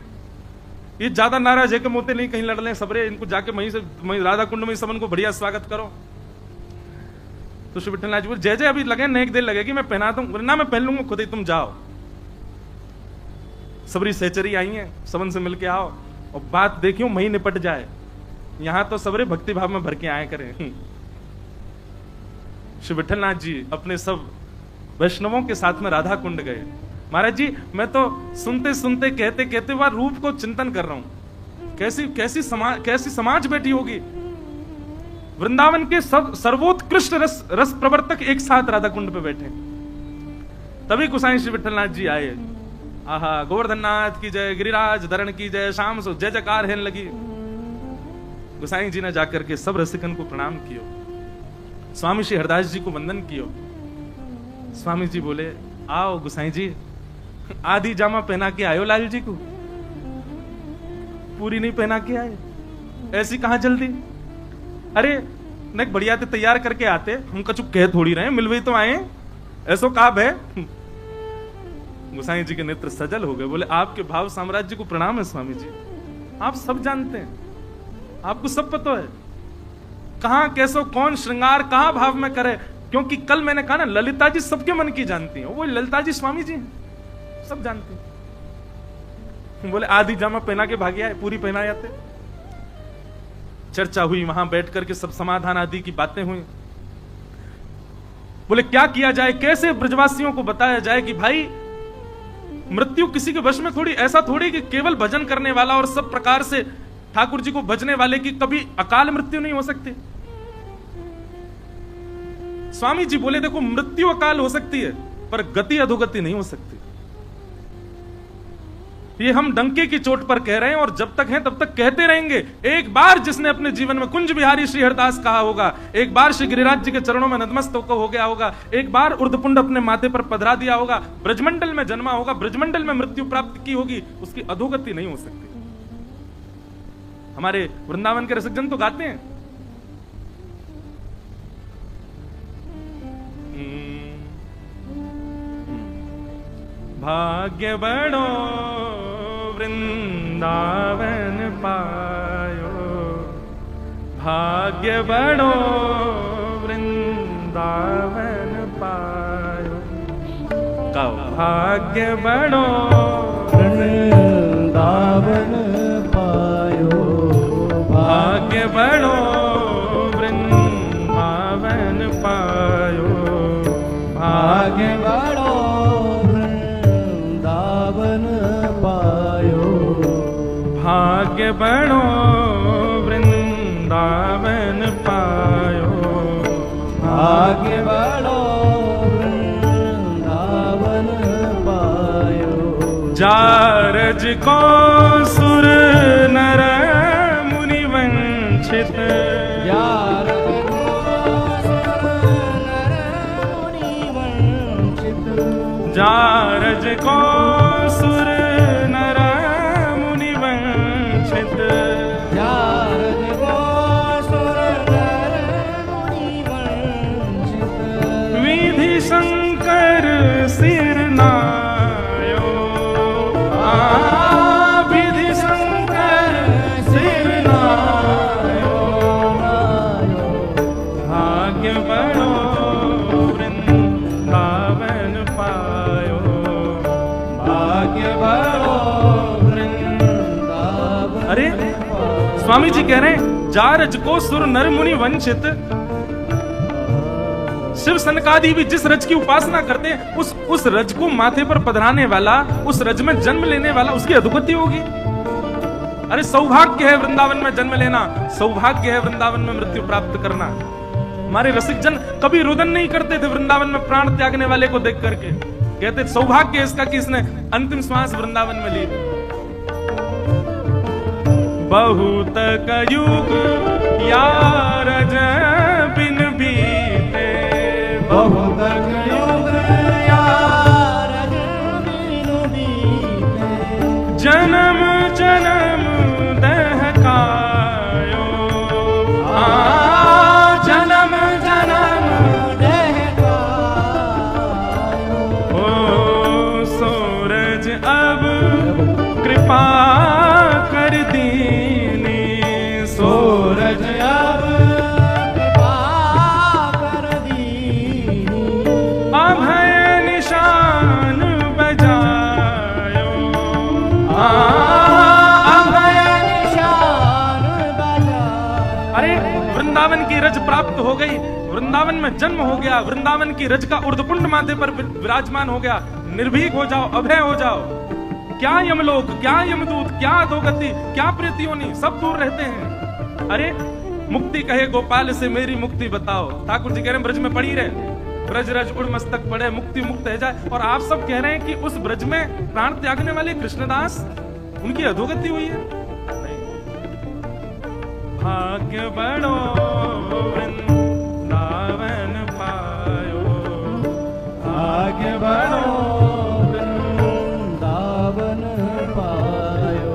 S1: ये ज्यादा नाराज है कि मोते नहीं कहीं लड़ लें सबरे, इनको जाके वहीं से राधा कुंड में सबन को बढ़िया स्वागत करो। तो श्री विठलनाथ जी बोले, जय जय अभी लगे, नेक देर लगेगी, मैं पहना दूं ना, मैं पहन लूंगा, खुद ही तुम जाओ। सबरी सहचरी आई है, सबन से मिलके आओ और बात देखियो वहीं निपट जाए। यहां तो सबरे भक्ति भाव में भर के आए करें। श्री विठलनाथ जी अपने सब वैष्णवों के साथ में राधा कुंड गए। महाराज जी मैं तो सुनते सुनते कहते कहते वह रूप को चिंतन कर रहा हूं, कैसी समाज बैठी होगी। वृंदावन के सब सर्वोत्कृष्ट रस प्रवर्तक एक साथ राधा कुंड पे बैठे। तभी गोसाई श्री विठलनाथ जी आए। आहा, गोवर्धन नाथ की जय, गिरिराज धरण की जय, शाम सो जय जयकार हेन लगी। गोसाई जी ने जाकर के सब रसिकन को प्रणाम कियो, स्वामी श्री हरदास जी को वंदन कियो। स्वामी जी बोले, आओ गोसाई जी, आधी जामा पहना के आयो लाल जी को, पूरी नहीं पहना के आए, ऐसी कहां जल्दी? अरे न बढ़िया ते तैयार करके आते, हम कछु कह थोड़ी रहे, मिलवे तो आए, ऐसो काब है। गोसाई जी के नेत्र सजल हो गए, बोले आपके भाव साम्राज्य को प्रणाम है स्वामी जी, आप सब जानते हैं, आपको सब पता है कहां कैसो कौन श्रृंगार कहां भाव में करे। क्योंकि कल मैंने कहा ना, ललिता जी सबके मन की जानती हैं, वो ललिता जी स्वामी जी सब जानते हैं। बोले आधी जामा पहना के भागे आए, पूरी पहना जाते। चर्चा हुई, वहां बैठ करके सब समाधान आदि की बातें हुई। बोले क्या किया जाए, कैसे ब्रजवासियों को बताया जाए कि भाई मृत्यु किसी के वश में थोड़ी, ऐसा थोड़ी कि केवल भजन करने वाला और सब प्रकार से ठाकुर जी को भजने वाले की कभी अकाल मृत्यु नहीं हो सकती। स्वामी जी बोले देखो मृत्यु अकाल हो सकती है पर गति अधोगति नहीं हो सकती। ये हम डंके की चोट पर कह रहे हैं और जब तक हैं तब तक कहते रहेंगे। एक बार जिसने अपने जीवन में कुंज बिहारी श्री हरदास कहा होगा, एक बार श्री गिरिराज जी के चरणों में नतमस्तक हो गया होगा, एक बार उर्धपुंड अपने माथे पर पधरा दिया होगा, ब्रजमंडल में जन्मा होगा, ब्रजमंडल में मृत्यु प्राप्त की होगी, उसकी अधोगति नहीं हो सकती। हमारे वृंदावन के रसिकजन तो गाते हैं, भाग्य बड़ो वृंदावन पायो, भाग्य बड़ो वृंदावन पायो, भाग्य बड़ो वृंदावन पायो, भाग्य बड़ो वृंदावन पायो, भाग्य बड़ो भाग्य बड़ो वृंदावन पायो, भाग्य बड़ो वृंदावन पायो। जारज को सुर नर मुनि वंचित, जारज को सुर नर मुनि वंचित, जारज को सुर शंकर सिर नायो, विधि शंकर सिर नायो, भाग्य बड़ो वृंदावन पायो, भाग्य बड़ो वृंदावन। अरे स्वामी जी कह रहे हैं जारज को सुर नर मुनि वंचित, शिव सनकादि भी जिस रज की उपासना करते हैं, उस रज को माथे पर पधराने वाला, उस रज में जन्म लेने वाला, उसकी अधोगति होगी। अरे सौभाग्य है वृंदावन में जन्म लेना, सौभाग्य है वृंदावन में मृत्यु प्राप्त करना। हमारे रसिक जन कभी रुदन नहीं करते थे वृंदावन में प्राण त्यागने वाले को देख करके, कहते सौभाग्य इसका कि इसने अंतिम श्वास वृंदावन में ली। बहुत कयुग यार बिन बीते,
S2: बहुत कयुग यार बिन बीते,
S1: जन्म जन्म दहकायो,
S2: जन्म जन्म दहकायो।
S1: ओ सूरज अब कृपा कर दीनी,
S2: सूरज अब कृपा कर दीनी,
S1: अभय निशान बजायो,
S2: अभय निशान बजायो।
S1: अरे वृंदावन की रज प्राप्त हो गई, वृंदावन में जन्म हो गया, वृंदावन की रज का उर्धपुंड माथे पर विराजमान हो गया। निर्भीक हो जाओ, अभय हो जाओ। क्या यमलोक, क्या यमदूत, क्या अधोगति, क्या प्रेतियोनी, सब दूर रहते हैं। अरे मुक्ति कहे गोपाल से मेरी मुक्ति बताओ। ठाकुर जी कह रहे हैं ब्रज में पड़ी रहे, ब्रज रज उड़ मस्तक पड़े, मुक्ति मुक्त है जाए। और आप सब कह रहे हैं कि उस ब्रज में प्राण त्यागने वाले कृष्णदास, उनकी अधोगति हुई है। भाग्य बड़ो वृंदावन पायो,
S2: भाग्य बड़ो वृंदावन पायो,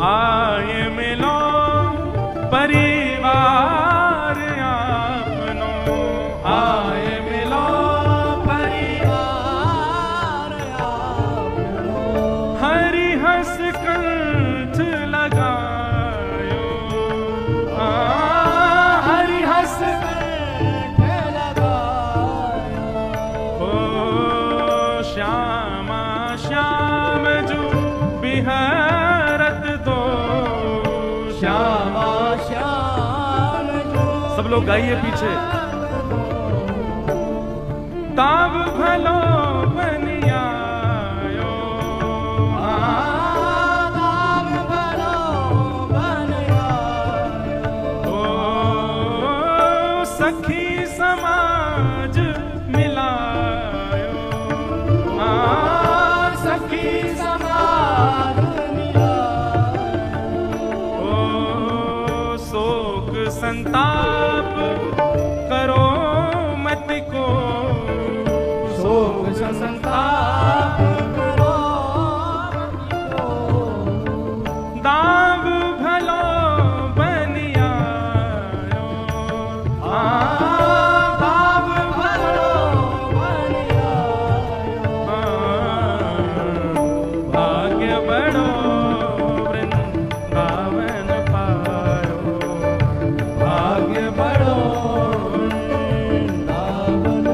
S1: आए मिलो परिवार आपनो,
S2: आए मिलो परिवार आपनो,
S1: हरि हंस कंठ लगायो,
S2: हरि हंस कंठ लगायो।
S1: ओ श्यामा श्याम जो बिहारत दो,
S2: श्यामा श्याम जो,
S1: सब लोग गाइए पीछे। ताब भलो बनियायो,
S2: ताब भलो बनियायो,
S1: ओ सखी समाज मिलायो,
S2: सखी समाज मिलायो,
S1: ओ शोक संताप करो मत को,
S2: शोक संताप करो मत को,
S1: दाब भलो बनियायो,
S2: ताब भलो बनियायो,
S1: भाग्य बड़ो वृंदावन पायो,
S2: भाग्य बड़ो वृंदावन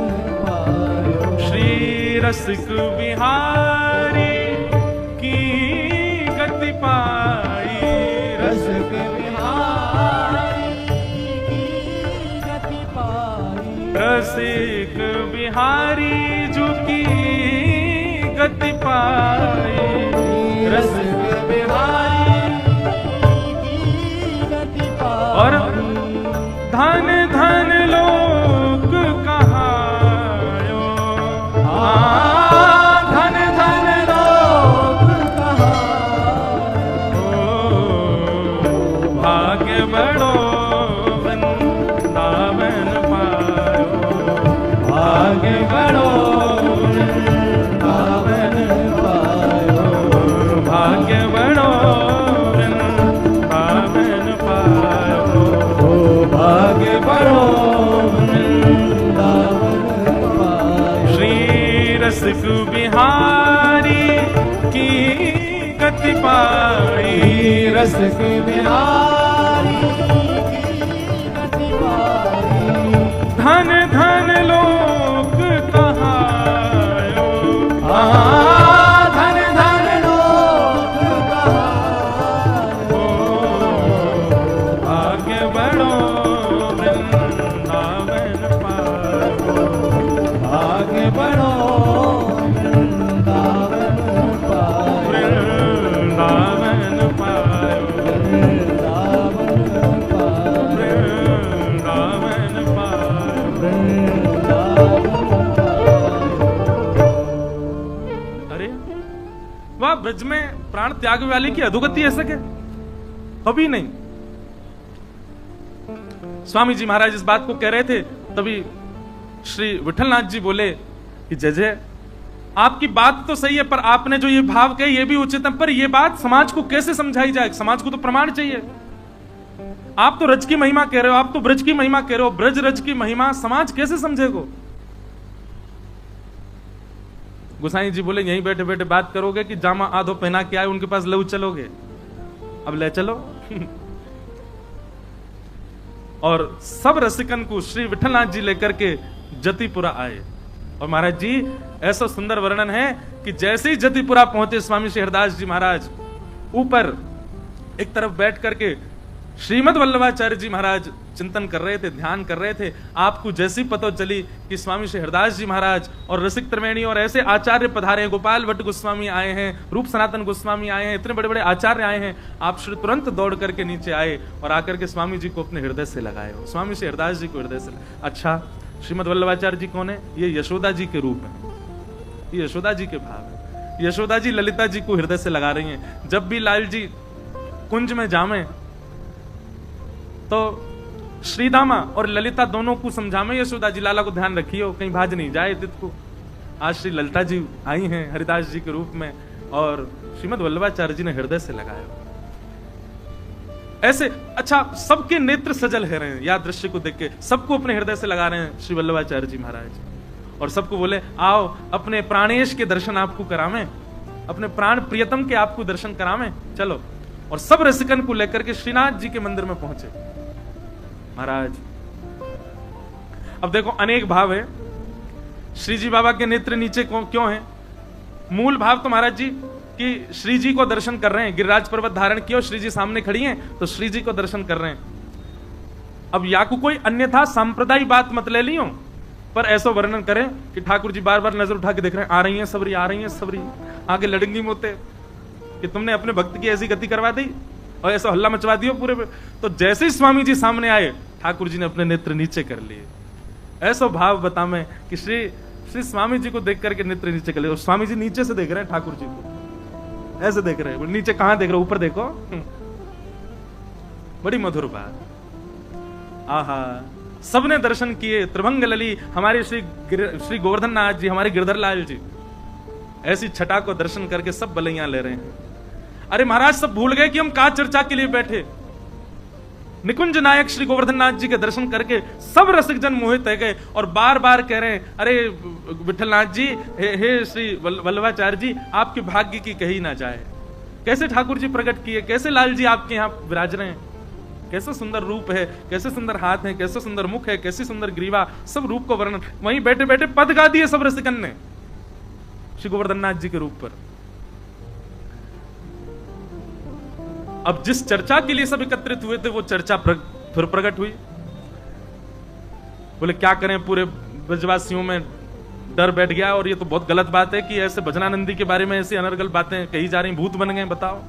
S2: पायो।
S1: श्री रसिक बिहारी की गति पाई,
S2: रसिक बिहारी की गति पाई,
S1: रसिक बिहारी जू की गति पाई,
S2: रसिक बिहारी की गति पाई।
S1: और धन धन लोक कहायो,
S2: धन धन लोक कहायो,
S1: भाग्य बड़ो वृंदावन पायो,
S2: भाग्य बड़ो वृंदावन पायो,
S1: भाग्य बड़ो वृंदावन पायो,
S2: भाग्य बड़ो वृंदावन पायो।
S1: श्री रसिक बिहारी की गति पाई,
S2: रसिक बिहारी की गति पाई,
S1: धन धन लोक कहायो,
S2: धन धन लोक कहायो,
S1: भाग्य बड़ो वृंदावन पायो, अरे वाह, ब्रज में प्राण त्याग वाले की अधोगति ऐसा क्या? कभी नहीं। स्वामी जी महाराज इस बात को कह रहे थे, तभी श्री विठलनाथ जी बोले कि जय जय, आपकी बात तो सही है, पर आपने जो ये भाव कहे ये भी उचित है, पर ये बात समाज को कैसे समझाई जाए? समाज को तो प्रमाण चाहिए। आप तो रज की महिमा कह रहे हो, आप तो ब्रज की महिमा कह रहे हो, ब्रज रज की महिमा समाज कैसे समझेगो? गोसाई जी बोले यहीं बैठे बैठे बात करोगे कि जामा आधो पहना के आए उनके पास लऊ चलोगे? अब ले चलो। और सब रसिकन को श्री विठलनाथ जी लेकर के जतिपुरा आए। और महाराज जी ऐसा सुंदर वर्णन है कि जैसे ही जतिपुरा पहुंचे स्वामी श्री हरदास जी महाराज ऊपर एक तरफ बैठ करके श्रीमद वल्लभाचार्य जी महाराज चिंतन कर रहे थे, ध्यान कर रहे थे। आपको जैसी पता चली कि स्वामी श्री हरदास जी महाराज और रसिक त्रिवेणी और ऐसे आचार्य पधारे, गोपाल भट्ट गोस्वामी आए हैं, रूप सनातन गोस्वामी आए हैं, इतने बड़े बड़े आचार्य आए हैं, आप श्री तुरंत दौड़ करके नीचे आए और आकर के स्वामी जी को अपने हृदय से लगाए हो। स्वामी श्री हरदास जी को हृदय से। अच्छा, श्रीमद वल्लभाचार्य जी कौन है? ये यशोदा जी के रूप है, ये यशोदा जी के भाव है। यशोदा जी ललिता जी को हृदय से लगा रही हैं। जब भी लाल जी कुंज में जामे तो श्रीदामा और ललिता दोनों को समझामे, यशोदा जी लाला को ध्यान रखियो कहीं भाज नहीं जाए तित को। आज श्री ललिता जी आई हैं हरिदास जी के रूप में और श्रीमद वल्लभाचार्य जी ने हृदय से लगाया ऐसे। अच्छा, सबके नेत्र सजल है रहे हैं, या दृश्य को देख के सबको अपने हृदय से लगा रहे हैं श्री वल्लभाचार्य जी महाराज। और सबको बोले आओ अपने प्राणेश के दर्शन आपको करावें, अपने प्राण प्रियतम के आपको दर्शन करावें, चलो। और सब रसिकन को लेकर के श्रीनाथ जी के मंदिर में पहुंचे महाराज। अब देखो अनेक भाव है। श्री जी बाबा के नेत्र नीचे क्यों हैं? मूल भाव तो महाराज जी कि श्री जी को दर्शन कर रहे हैं, गिरिराज पर्वत धारण किया, श्री जी सामने खड़ी हैं तो श्री जी को दर्शन कर रहे हैं। अब या को कोई अन्यथा सांप्रदायिक बात मत ले लियो, पर ऐसा वर्णन करें कि ठाकुर जी बार बार नजर उठा के देख रहे हैं, आ रही हैं सबरी, आ रही हैं सबरी, आगे लड़ेंगी मोते कि तुमने अपने भक्त की ऐसी गति करवा दी और ऐसा हल्ला मचवा दियो पूरे। तो जैसे ही स्वामी जी सामने आए ठाकुर जी ने अपने नेत्र नीचे कर लिए। ऐसा भाव बता मैं कि श्री स्वामी जी को देख करके नेत्र नीचे कर लिए। और स्वामी जी नीचे से देख रहे हैं ठाकुर जी को, ऐसे देख रहे हैं। नीचे कहां देख रहे हो? ऊपर देखो। बड़ी मधुर बात। आहा, सबने दर्शन किए। त्रिभंग लली हमारे श्री गोवर्धन नाथ जी, हमारे गिरधर लाल जी, ऐसी छटा को दर्शन करके सब बलैया ले रहे हैं। अरे महाराज सब भूल गए कि हम का चर्चा के लिए बैठे। निकुंज नायक श्री गोवर्धन नाथ जी के दर्शन करके सब रसिक जन मोहित हो गए और बार बार कह रहे हैं, अरे विठलनाथ जी, हे श्री वल्लभाचार्य जी, आपके भाग्य की कही ना जाए। कैसे ठाकुर जी प्रकट किए, कैसे लाल जी आपके यहाँ विराज रहे हैं, कैसा सुंदर रूप है, कैसे सुंदर हाथ है, कैसे सुंदर मुख है, कैसी सुंदर ग्रीवा, सब रूप को वर्णन। वहीं बैठे बैठे पद गा दिए सब रसिकन ने श्री गोवर्धन नाथ जी के रूप पर। अब जिस चर्चा के लिए सब एकत्रित हुए थे वो चर्चा फिर प्रकट हुई। बोले क्या करें, पूरे ब्रजवासियों में डर बैठ गया और ये तो बहुत गलत बात है कि ऐसे भजनानंदी के बारे में ऐसी अनर्गल बातें कही जा रही, भूत बन गए। बताओ,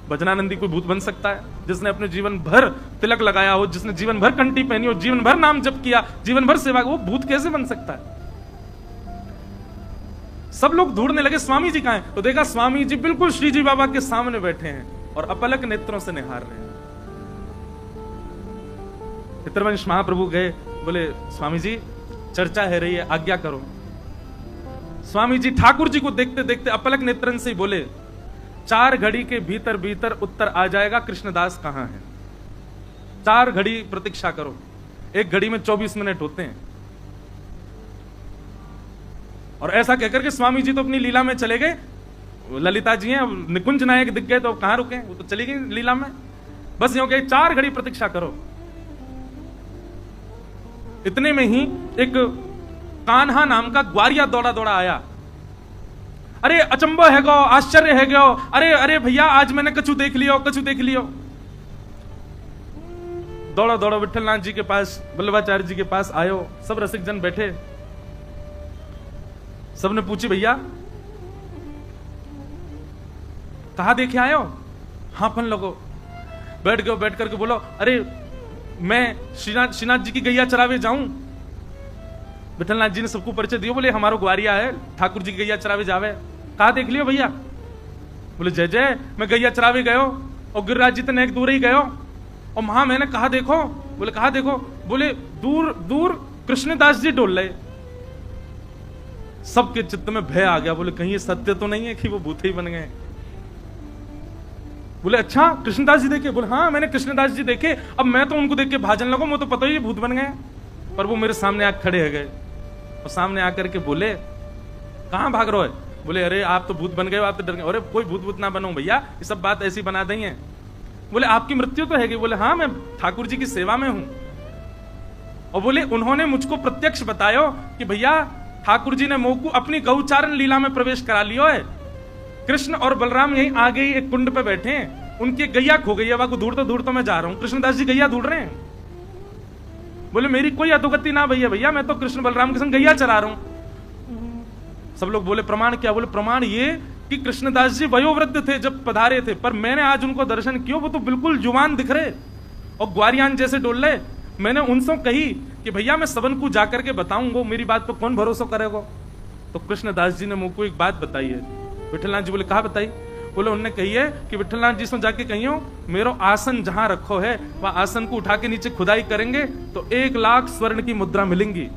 S1: भजनानंदी कोई भूत बन सकता है? जिसने अपने जीवन भर तिलक लगाया हो, जिसने जीवन भर कंठी पहनी हो, जीवन भर नाम जप किया, जीवन भर सेवा, वो भूत कैसे बन सकता है? सब लोग ढूंढने लगे स्वामी जी कहां हैं, तो देखा स्वामी जी बिल्कुल श्री जी बाबा के सामने बैठे हैं और अपलक नेत्रों से निहार रहे हैं। पितरवंश महाप्रभु गए, बोले स्वामी जी चर्चा है रही है, आज्ञा करो। स्वामी जी ठाकुर जी को देखते देखते अपलक नेत्रन से बोले, 4 घड़ी के भीतर भीतर उत्तर आ जाएगा, कृष्णदास कहां है। 4 घड़ी प्रतीक्षा करो, 1 घड़ी में 24 मिनट होते हैं। और ऐसा कहकर के स्वामी जी तो अपनी लीला में चले गए। ललिता जी हैं, अब निकुंज नायक दिख गए तो कहां रुके, वो तो चली गई लीला में। बस यूं कहे 4 घड़ी प्रतीक्षा करो। इतने में ही एक कान्हा नाम का ग्वारिया दौड़ा दौड़ा आया। अरे अचंबा है गो, आश्चर्य है गो, अरे अरे भैया आज मैंने कछु देख लियो, कछु देख लियो। दौड़ो दौड़ो विठलनाथ जी के पास, वल्लभाचार्य जी के पास आयो। सब रसिक जन बैठे, सबने पूछी भैया कहा देखे आयो? हाँ अपन लोगो। बैठ गए, बैठ करके बोलो, अरे मैं श्रीनाथ जी की गैया चरावे जाऊं। विठलनाथ जी ने सबको परिचय दियो, बोले हमारो ग्वारिया है, ठाकुर जी की गैया चरावे जावे। कहा देख लियो भैया? बोले जय जय, मैं गैया चरावे गयो और गिरिराज जी तने एक दूर ही गयो और वहां मैंने कहा देखो। बोले कहा देखो? बोले दूर दूर कृष्णदास जी डोल रहे। सबके चित्त में भय आ गया। बोले कहीं ये सत्य तो नहीं है कि वो भूत ही बन गए? बोले अच्छा कृष्णदास जी देखे? बोले हाँ मैंने कृष्णदास जी देखे। अब मैं तो उनको देख के भाजन लगो, मैं तो पता ही भूत बन गए। पर वो मेरे सामने आकर खड़े हो गए और सामने आकर के बोले कहां भाग रहे हो? बोले अरे आप तो भूत बन गए, आप तो डर गए। अरे कोई भूत ना बनो भैया, ये सब बात ऐसी बना दी है। बोले आपकी मृत्यु तो है? बोले हाँ मैं ठाकुर जी की सेवा में हूं। और बोले उन्होंने मुझको प्रत्यक्ष बतायो कि भैया ठाकुर जी ने मोकू अपनी गौचारण लीला में प्रवेश करा लियो है। कृष्ण और बलराम यहीं आगे ही एक कुंड पे बैठे हैं, उनकी गैया खो गई है, वहां को दूर तो मैं जा रहा हूं, कृष्णदास जी गैया ढूंढ रहे हैं। बोले मेरी कोई अधोगति ना भैया, मैं तो कृष्ण बलराम के संग गैया चरा रहा हूं। सब लोग बोले प्रमाण क्या? बोले प्रमाण ये कि कृष्णदास जी वयोवृद्ध थे जब पधारे थे, पर मैंने आज उनको दर्शन किया, वो तो बिल्कुल जुवान दिख रहे और ग्वारियान जैसे डोल रहे। मैंने उनसे कही कि भैया मैं सबन को जाकर के बताऊंगा, मेरी बात पर कौन भरोसा करेगा? तो कृष्णदास जी ने मुझको एक बात बताई है। विठलनाथ जी बोले कहा बताई? बोले उन्होंने कही है कि विठलनाथ जी से जाके कहियो मेरो आसन जहां रखो है वह आसन को उठा के नीचे खुदाई करेंगे तो 1 लाख स्वर्ण की मुद्रा मिलेंगी।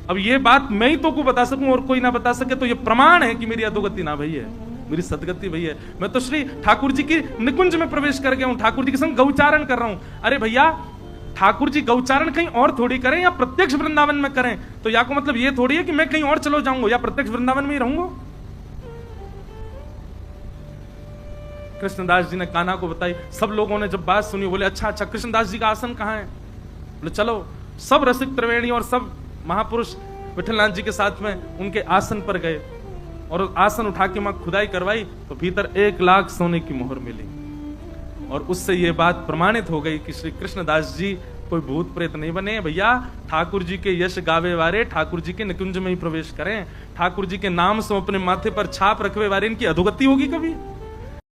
S1: अब ये बात मैं ही तो को बता सकूं और कोई ना बता सके, तो ये प्रमाण है कि मेरी अधोगति ना भई है, मेरी सदगति भई है। मैं तो श्री ठाकुर जी की निकुंज में प्रवेश कर गया हूं, ठाकुर जी के संग गौचारण कर रहा हूं। अरे भैया ठाकुर जी गौचारण कहीं और थोड़ी करें या प्रत्यक्ष वृंदावन में करें, तो या को मतलब ये थोड़ी है कि मैं कहीं और चलो जाऊंगा या प्रत्यक्ष वृंदावन में ही रहूंगा। कृष्णदास जी ने कान्हा को बताई। सब लोगों ने जब बात सुनी बोले अच्छा अच्छा कृष्णदास जी का आसन कहां है? बोले चलो। सब रसिक त्रिवेणी और सब महापुरुष विठलनाथ जी के साथ में उनके आसन पर गए और आसन उठा के मां खुदाई करवाई तो भीतर 1 लाख सोने की मोहर मिली। और उससे ये बात प्रमाणित हो गई कि श्री कृष्णदास जी कोई भूत प्रेत नहीं बने भैया। ठाकुर जी के यश गावे वारे ठाकुर जी के निकुंज में ही प्रवेश करें, ठाकुर जी के नाम से अपने माथे पर छाप रखवे वारे इनकी अधोगति होगी कभी?